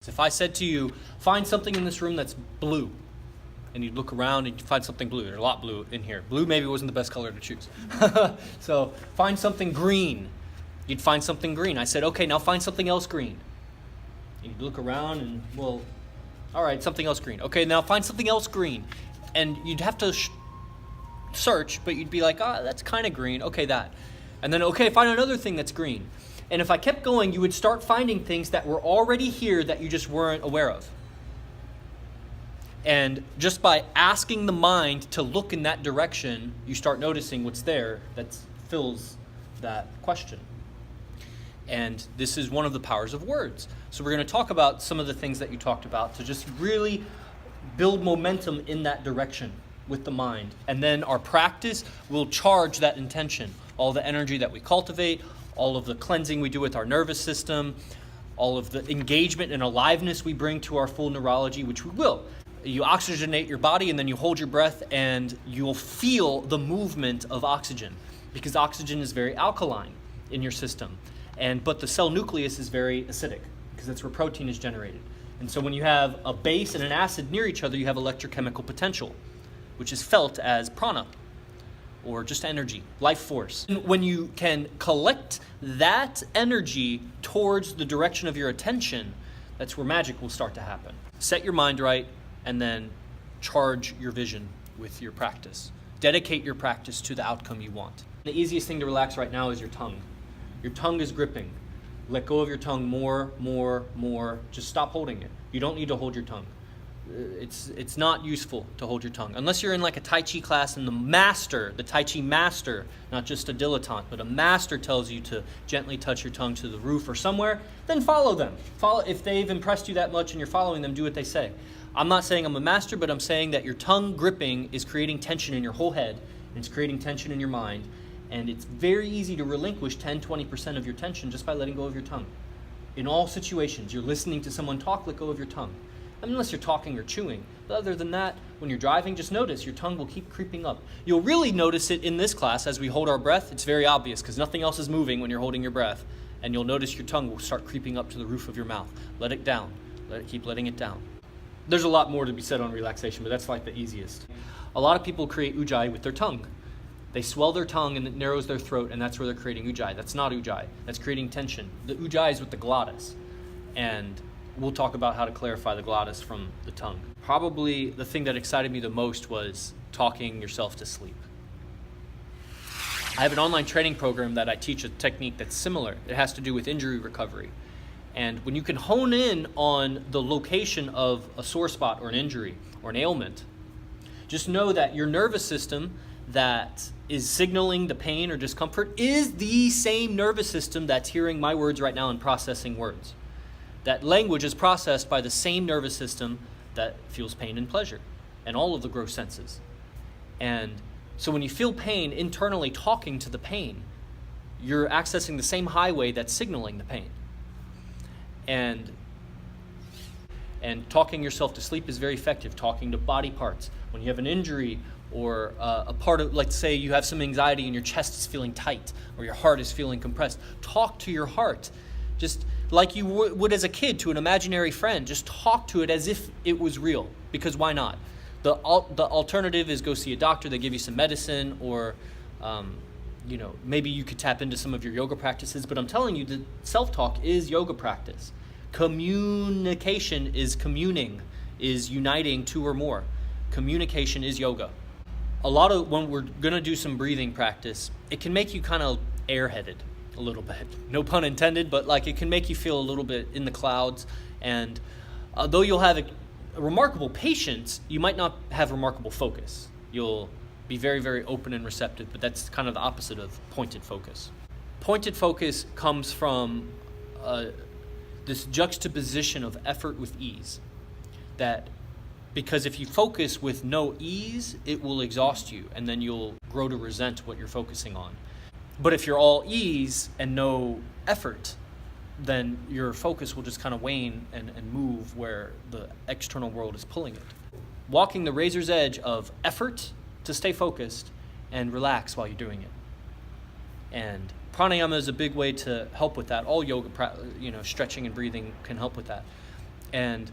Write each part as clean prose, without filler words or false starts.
If I said to you, find something in this room that's blue, and you'd look around and you'd find something blue. There's a lot blue in here. Blue maybe wasn't the best color to choose. So find something green. You'd find something green. I said, okay, now find something else green. And you'd look around and, well, all right, something else green. Okay, now find something else green. And you'd have to search, but you'd be like, that's kind of green. Okay, that. And then, okay, find another thing that's green. And if I kept going, you would start finding things that were already here that you just weren't aware of. And just by asking the mind to look in that direction, you start noticing what's there that fills that question. And this is one of the powers of words. So we're going to talk about some of the things that you talked about to just really build momentum in that direction with the mind. And then our practice will charge that intention. All the energy that we cultivate, all of the cleansing we do with our nervous system, all of the engagement and aliveness we bring to our full neurology, which we will. You oxygenate your body and then you hold your breath and you'll feel the movement of oxygen because oxygen is very alkaline in your system. But the cell nucleus is very acidic because that's where protein is generated. And so when you have a base and an acid near each other, you have electrochemical potential, which is felt as prana, or just energy, life force. And when you can collect that energy towards the direction of your attention, that's where magic will start to happen. Set your mind right, and then charge your vision with your practice. Dedicate your practice to the outcome you want. The easiest thing to relax right now is your tongue. Your tongue is gripping. Let go of your tongue more. Just stop holding it. You don't need to hold your tongue. It's not useful to hold your tongue. Unless you're in like a Tai Chi class and the Tai Chi master, not just a dilettante, but a master tells you to gently touch your tongue to the roof or somewhere, then follow them. If they've impressed you that much and you're following them, do what they say. I'm not saying I'm a master, but I'm saying that your tongue gripping is creating tension in your whole head, and it's creating tension in your mind, and it's very easy to relinquish 10-20% of your tension just by letting go of your tongue. In all situations, you're listening to someone talk, let go of your tongue. Unless you're talking or chewing. But other than that, when you're driving, just notice your tongue will keep creeping up. You'll really notice it in this class as we hold our breath. It's very obvious because nothing else is moving when you're holding your breath. And you'll notice your tongue will start creeping up to the roof of your mouth. Let it down. Keep letting it down. There's a lot more to be said on relaxation, but that's like the easiest. A lot of people create ujjayi with their tongue. They swell their tongue and it narrows their throat, and that's where they're creating ujjayi. That's not ujjayi. That's creating tension. The ujjayi is with the glottis. And we'll talk about how to clarify the glottis from the tongue. Probably the thing that excited me the most was talking yourself to sleep. I have an online training program that I teach a technique that's similar. It has to do with injury recovery. And when you can hone in on the location of a sore spot or an injury or an ailment, just know that your nervous system that is signaling the pain or discomfort is the same nervous system that's hearing my words right now and processing words. That language is processed by the same nervous system that feels pain and pleasure and all of the gross senses. And so when you feel pain internally talking to the pain, you're accessing the same highway that's signaling the pain. And talking yourself to sleep is very effective. Talking to body parts. When you have an injury or a part of, like say you have some anxiety and your chest is feeling tight or your heart is feeling compressed, talk to your heart. Just like you would as a kid to an imaginary friend. Just talk to it as if it was real, because why not? The alternative is go see a doctor, they give you some medicine, or maybe you could tap into some of your yoga practices, but I'm telling you, the self-talk is yoga practice. Communication is communing, is uniting two or more. Communication is yoga. A lot of, when we're gonna do some breathing practice, it can make you kind of airheaded a little bit. No pun intended, but like it can make you feel a little bit in the clouds. And though you'll have a remarkable patience, you might not have remarkable focus. You'll be very, very open and receptive, but that's kind of the opposite of pointed focus. Pointed focus comes from this juxtaposition of effort with ease. That because if you focus with no ease, it will exhaust you, and then you'll grow to resent what you're focusing on. But if you're all ease and no effort, then your focus will just kind of wane and move where the external world is pulling it. Walking the razor's edge of effort to stay focused and relax while you're doing it. And pranayama is a big way to help with that. All yoga, stretching and breathing can help with that. And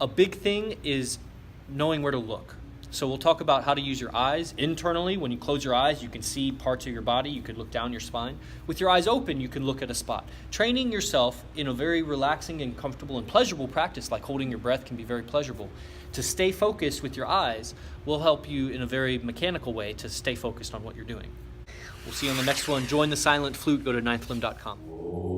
a big thing is knowing where to look. So we'll talk about how to use your eyes internally. When you close your eyes, you can see parts of your body. You could look down your spine. With your eyes open, you can look at a spot. Training yourself in a very relaxing and comfortable and pleasurable practice, like holding your breath can be very pleasurable, to stay focused with your eyes will help you in a very mechanical way to stay focused on what you're doing. We'll see you on the next one. Join the Silent Flute. Go to ninthlimb.com.